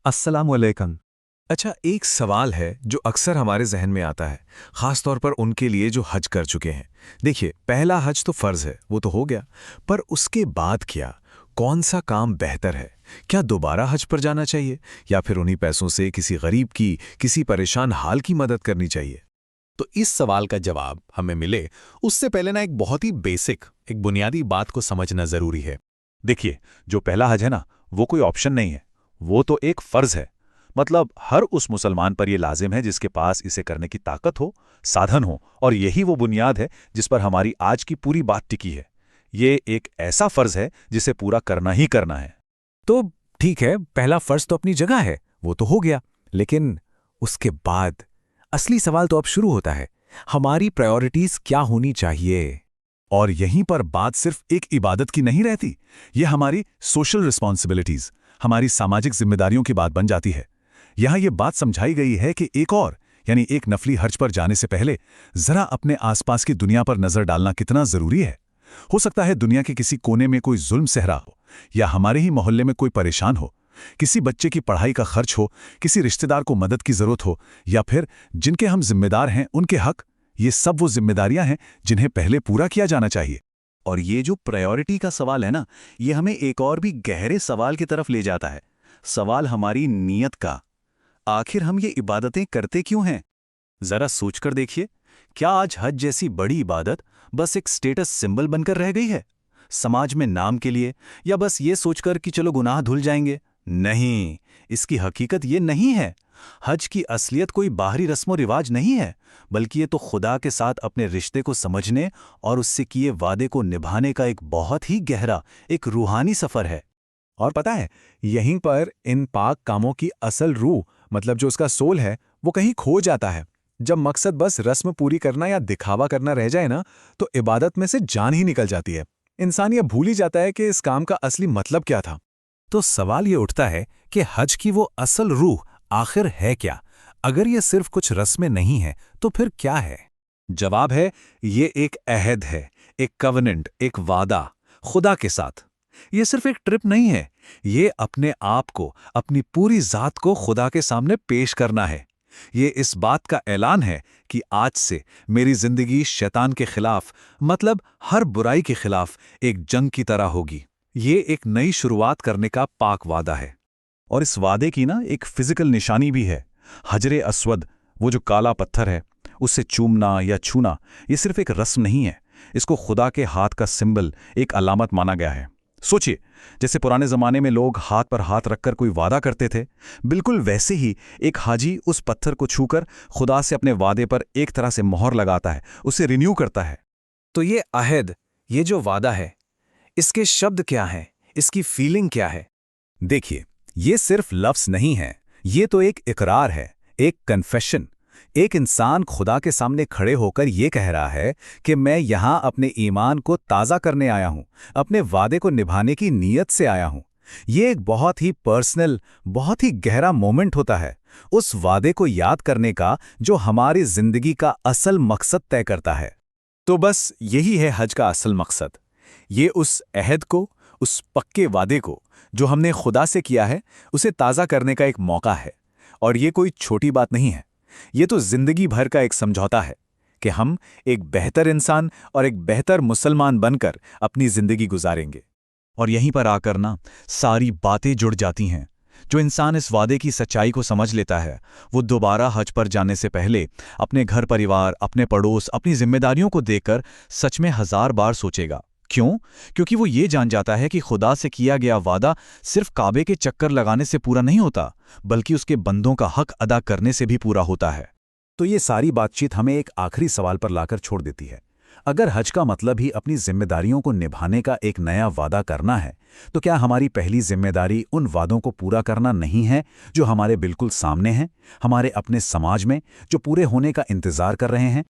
अस्सलामुअलैकुम। अच्छा, एक सवाल है जो अक्सर हमारे जहन में आता है, खास तौर पर उनके लिए जो हज कर चुके हैं। देखिए, पहला हज तो फर्ज है, वो तो हो गया, पर उसके बाद क्या? कौन सा काम बेहतर है? क्या दोबारा हज पर जाना चाहिए या फिर उन्हीं पैसों से किसी गरीब की, किसी परेशान हाल की मदद करनी चाहिए? तो इस सवाल का जवाब हमें मिले उससे पहले ना एक बहुत ही बेसिक, एक बुनियादी बात को समझना जरूरी है। देखिए, जो पहला हज है ना, वो कोई ऑप्शन नहीं है, वो तो एक फर्ज है। मतलब हर उस मुसलमान पर यह लाजिम है जिसके पास इसे करने की ताकत हो, साधन हो, और यही वो बुनियाद है जिस पर हमारी आज की पूरी बात टिकी है। ये एक ऐसा फर्ज है जिसे पूरा करना ही करना है। तो ठीक है, पहला फर्ज तो अपनी जगह है, वो तो हो गया, लेकिन उसके बाद असली सवाल तो अब शुरू होता है। हमारी प्रायोरिटीज क्या होनी चाहिए? और यहीं पर बात सिर्फ एक इबादत की नहीं रहती, ये हमारी सोशल रिस्पॉन्सिबिलिटीज, हमारी सामाजिक जिम्मेदारियों की बात बन जाती है। यहां ये बात समझाई गई है कि एक और, यानी एक नफली हज पर जाने से पहले जरा अपने आसपास की दुनिया पर नजर डालना कितना जरूरी है। हो सकता है दुनिया के किसी कोने में कोई जुल्म सह रहा हो, या हमारे ही मोहल्ले में कोई परेशान हो, किसी बच्चे की पढ़ाई का खर्च हो, किसी रिश्तेदार को मदद की जरूरत हो, या फिर जिनके हम जिम्मेदार हैं उनके हक। ये सब वो जिम्मेदारियां हैं जिन्हें पहले पूरा किया जाना चाहिए। और ये जो प्रायोरिटी का सवाल है ना, ये हमें एक और भी गहरे सवाल की तरफ ले जाता है। सवाल हमारी नीयत का। आखिर हम ये इबादतें करते क्यों हैं? जरा सोचकर देखिए, क्या आज हज जैसी बड़ी इबादत बस एक स्टेटस सिंबल बनकर रह गई है, समाज में नाम के लिए, या बस ये सोचकर कि चलो गुनाह धुल जाएंगे? नहीं, इसकी हकीकत ये नहीं है। हज की असलियत कोई बाहरी रस्म रिवाज नहीं है, बल्कि ये तो खुदा के साथ अपने रिश्ते को समझने और उससे किए वादे को निभाने का एक बहुत ही गहरा, एक रूहानी सफर है। और पता है, यहीं पर इन पाक कामों की असल रूह, मतलब जो उसका सोल है, वो कहीं खो जाता है। जब मकसद बस रस्म पूरी करना या दिखावा करना रह जाए ना, तो इबादत में से जान ही निकल जाती है। इंसान ये भूल ही जाता है कि इस काम का असली मतलब क्या था। तो सवाल ये उठता है कि हज की वो असल रूह आखिर है क्या? अगर ये सिर्फ कुछ रस्में नहीं है, तो फिर क्या है? जवाब है, ये एक अहद है, एक कवनेंट, एक वादा खुदा के साथ। ये सिर्फ एक ट्रिप नहीं है, ये अपने आप को, अपनी पूरी जात को खुदा के सामने पेश करना है। ये इस बात का ऐलान है कि आज से मेरी जिंदगी शैतान के खिलाफ, मतलब हर बुराई के खिलाफ एक जंग की तरह होगी। ये एक नई शुरुआत करने का पाक वादा है। और इस वादे की ना एक फिजिकल निशानी भी है। हजरे अस्वद, वो जो काला पत्थर है, उससे चूमना या छूना ये सिर्फ एक रस्म नहीं है, इसको खुदा के हाथ का सिंबल, एक अलामत माना गया है। सोचिए, जैसे पुराने जमाने में लोग हाथ पर हाथ रखकर कोई वादा करते थे, बिल्कुल वैसे ही एक हाजी उस पत्थर को छूकर खुदा से अपने वादे पर एक तरह से मोहर लगाता है, उसे रिन्यू करता है। तो ये अहद, ये जो वादा है, इसके शब्द क्या हैं? इसकी फीलिंग क्या है? देखिए, ये सिर्फ लफ्ज नहीं है, ये तो एक इकरार है, एक कन्फेशन। एक इंसान खुदा के सामने खड़े होकर ये कह रहा है कि मैं यहां अपने ईमान को ताज़ा करने आया हूं, अपने वादे को निभाने की नीयत से आया हूं। ये एक बहुत ही पर्सनल, बहुत ही गहरा मोमेंट होता है, उस वादे को याद करने का जो हमारी जिंदगी का असल मकसद तय करता है। तो बस यही है हज का असल मकसद। ये उस अहद को, उस पक्के वादे को जो हमने खुदा से किया है, उसे ताज़ा करने का एक मौका है। और ये कोई छोटी बात नहीं है, ये तो जिंदगी भर का एक समझौता है कि हम एक बेहतर इंसान और एक बेहतर मुसलमान बनकर अपनी जिंदगी गुजारेंगे। और यहीं पर आकर ना सारी बातें जुड़ जाती हैं। जो इंसान इस वादे की सच्चाई को समझ लेता है, वो दोबारा हज पर जाने से पहले अपने घर परिवार, अपने पड़ोस, अपनी जिम्मेदारियों को देखकर सच में 1000 बार सोचेगा। क्यों? क्योंकि वो ये जान जाता है कि खुदा से किया गया वादा सिर्फ काबे के चक्कर लगाने से पूरा नहीं होता, बल्कि उसके बंदों का हक अदा करने से भी पूरा होता है। तो ये सारी बातचीत हमें एक आखिरी सवाल पर लाकर छोड़ देती है। अगर हज का मतलब ही अपनी जिम्मेदारियों को निभाने का एक नया वादा करना है, तो क्या हमारी पहली जिम्मेदारी उन वादों को पूरा करना नहीं है जो हमारे बिल्कुल सामने हैं, हमारे अपने समाज में, जो पूरे होने का इंतजार कर रहे हैं?